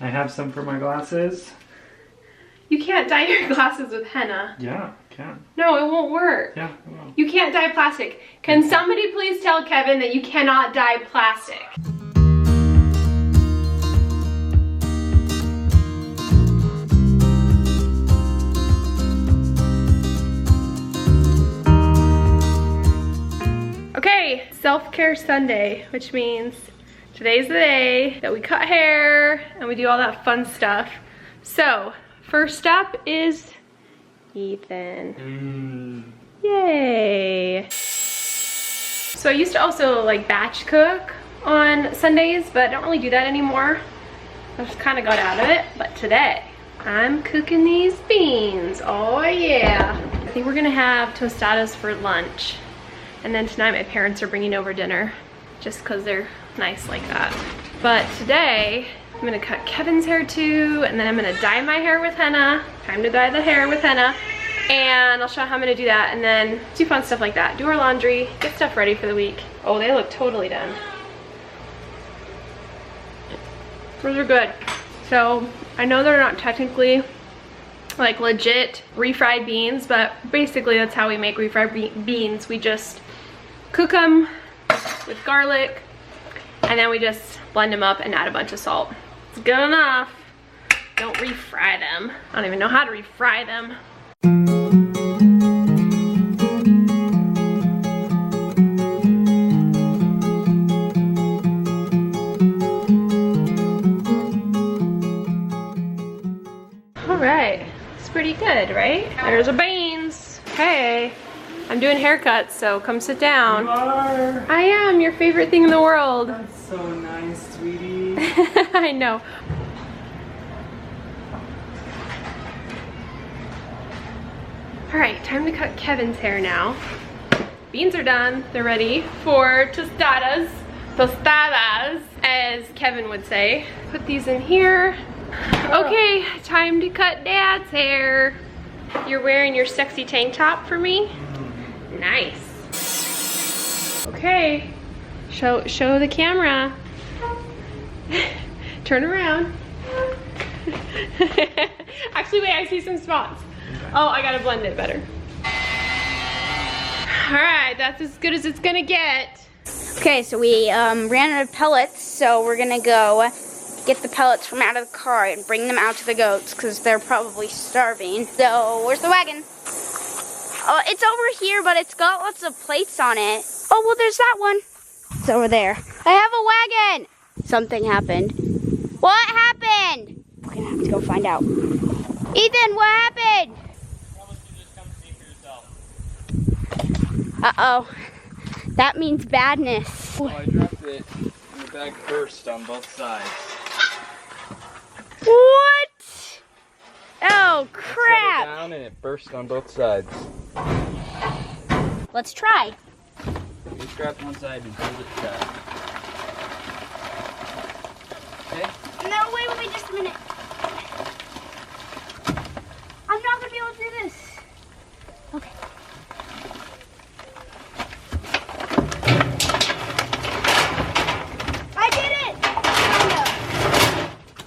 I have some for my glasses. You can't dye your glasses with henna. Yeah, can. No, it won't work. Yeah, it will. You can't dye plastic. Can somebody please tell Kevin that you cannot dye plastic? Okay, self-care Sunday, which means today's the day that we cut hair and we do all that fun stuff. So, first up is Ethan. Yay! So I used to also like batch cook on Sundays, but I don't really do that anymore. I just kind of got out of it, but today I'm cooking these beans. Oh yeah! I think we're gonna have tostadas for lunch. And then tonight my parents are bringing over dinner just because they're nice like that. But today I'm gonna cut Kevin's hair too, and then I'm gonna dye my hair with henna. Time to dye the hair with henna. And I'll show you how I'm gonna do that, and then do fun stuff like that. Do our laundry, get stuff ready for the week. Oh, they look totally done. Those are good. So I know they're not technically like legit refried beans, but basically that's how we make refried beans. We just cook them with garlic, and then we just blend them up and add a bunch of salt. It's good enough. Don't refry them. I don't even know how to refry them. All right, it's pretty good, right? There's our beans. Hey. I'm doing haircuts, so come sit down. You are. I am your favorite thing in the world. That's so nice, sweetie. I know. All right, time to cut Kevin's hair now. Beans are done. They're ready for tostadas. Tostadas, as Kevin would say. Put these in here. Okay, time to cut Dad's hair. You're wearing your sexy tank top for me? Nice. Okay, show the camera. Turn around. Actually, wait, I see some spots. Oh, I gotta blend it better. All right, that's as good as it's gonna get. Okay, so we ran out of pellets, so we're gonna go get the pellets from out of the car and bring them out to the goats because they're probably starving. So, where's the wagon? It's over here, but it's got lots of plates on it. Oh, well, there's that one. It's over there. I have a wagon. Something happened. What happened? We're gonna have to go find out. Ethan, what happened? Probably should just come see for yourself. Uh-oh. That means badness. Oh, I dropped it and the bag burst on both sides. What? Oh, I set it crap. down and it burst on both sides. Let's try. You strap one side and hold it shut. Okay? No, wait just a minute. I'm not gonna be able to do this. Okay. I did it!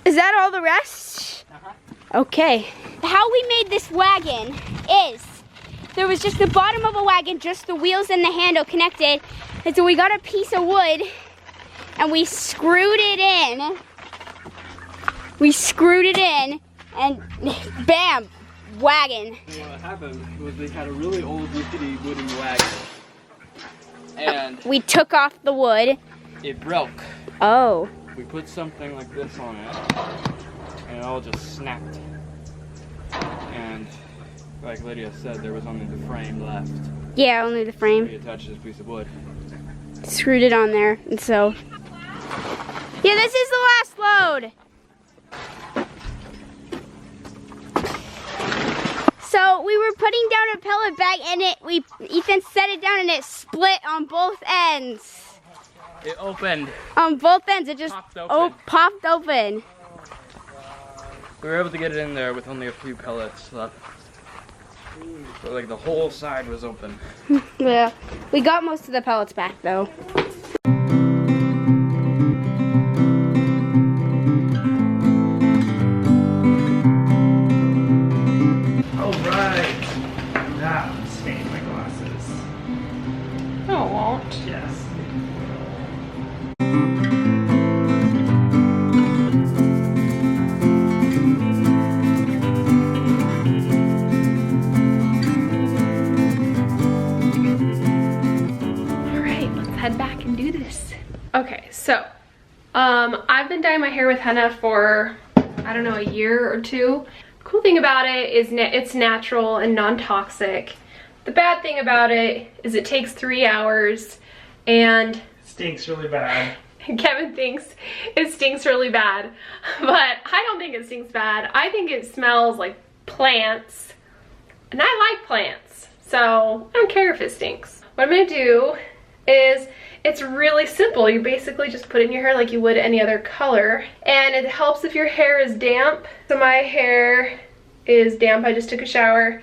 Is that all the rest? Uh-huh. Okay. How we made this wagon is there was just the bottom of a wagon, just the wheels and the handle connected. And so we got a piece of wood and we screwed it in. And bam, wagon. And what happened was they had a really old rickety wooden wagon. And We took off the wood. it broke. Oh. We put something like this on it and it all just snapped. And like Lydia said, there was only the frame left. Yeah, only the frame. We attached this piece of wood. Screwed it on there, and so. Yeah, this is the last load. So we were putting down a pellet bag, and Ethan set it down, and it split on both ends. It opened. On both ends, it just Popped open. popped open. We were able to get it in there with only a few pellets left. But like the whole side was open. Yeah, we got most of the pellets back though. dye my hair with henna for, I don't know, a year or two. The cool thing about it is it's natural and non-toxic. The bad thing about it is it takes 3 hours and Stinks really bad. Kevin thinks it stinks really bad, but I don't think it stinks bad. I think it smells like plants, and I like plants, so I don't care if it stinks. What I'm gonna do is, it's really simple. You basically just put it in your hair like you would any other color, and it helps if your hair is damp. So my hair is damp, I just took a shower,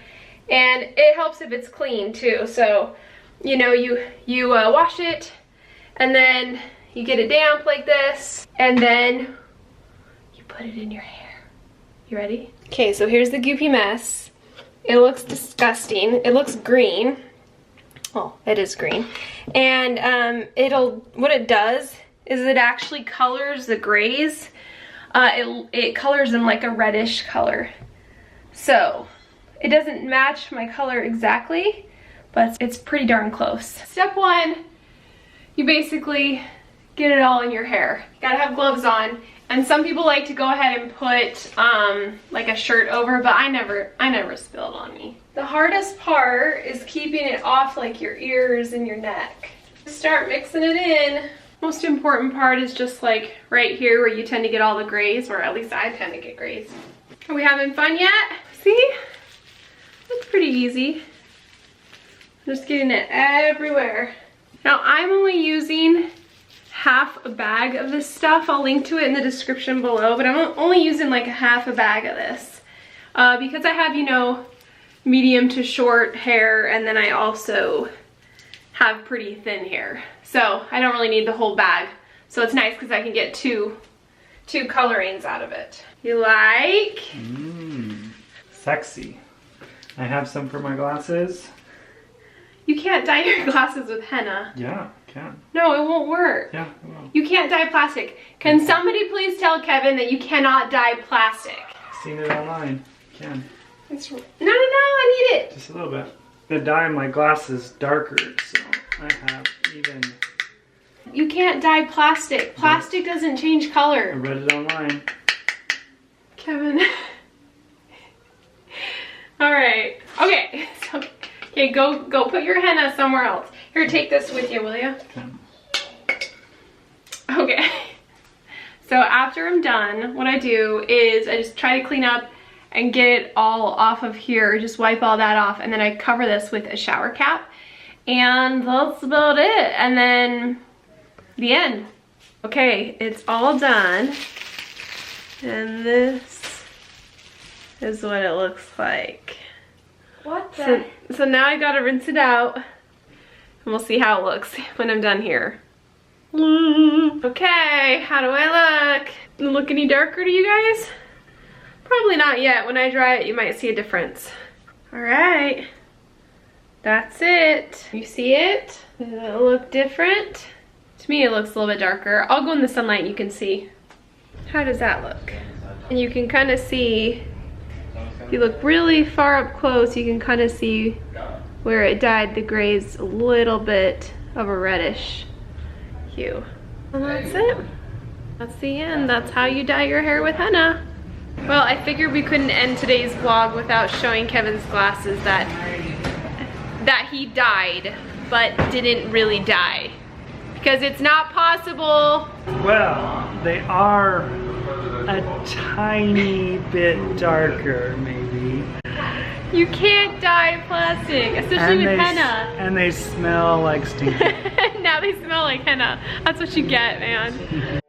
and it helps if it's clean too. So, you know, you wash it, and then you get it damp like this, and then you put it in your hair. You ready? Okay, so here's the goopy mess. It looks disgusting. It looks green. Oh, it is green. And what it does is it actually colors the grays. It colors them like a reddish color. So it doesn't match my color exactly, but it's pretty darn close. Step one, you basically get it all in your hair. You gotta have gloves on. And some people like to go ahead and put like a shirt over, but I never spilled on me. The hardest part is keeping it off like your ears and your neck. Start mixing it in. Most important part is just like right here where you tend to get all the grays, or at least I tend to get grays. Are we having fun yet? See? That's pretty easy. Just getting it everywhere. Now I'm only using half a bag of this stuff. I'll link to it in the description below, but I'm only using like half a bag of this because I have, you know, medium to short hair, and then I also have pretty thin hair, so I don't really need the whole bag. So it's nice because I can get two colorings out of it. You like? Sexy. I have some for my glasses. You can't dye your glasses with henna. Yeah, can. No, it won't work. Yeah, it will. You can't dye plastic. Can somebody please tell Kevin that you cannot dye plastic? Seen it online. Can. No, I need it. Just a little bit. The dye in my glasses darker, so I have even. You can't dye plastic. Plastic doesn't change I color. read it online. Kevin. All right. Okay. So, okay, go put your henna somewhere else. Here, take this with you, will you? Okay. So after I'm done, what I do is I just try to clean up and get it all off of here. Just wipe all that off, and then I cover this with a shower cap, and that's about it. And then the end. Okay, it's all done, and this is what it looks like. What the? So now I gotta rinse it out, and we'll see how it looks when I'm done here. Okay, how do I look? Look any darker to you guys? Probably not yet. When I dry it, you might see a difference. All right, that's it. You see it? Does it look different? To me, it looks a little bit darker. I'll go in the sunlight and you can see. How does that look? And you can kind of see, if you look really far up close, you can kind of see where it dyed the grays a little bit of a reddish hue. And that's it. That's the end. That's how you dye your hair with henna. Well, I figured we couldn't end today's vlog without showing Kevin's glasses that he dyed, but didn't really dye. Because it's not possible. Well, they are a tiny bit darker, maybe. You can't dye plastic, especially with henna. And they smell like stinky. Now they smell like henna. That's what you get, man.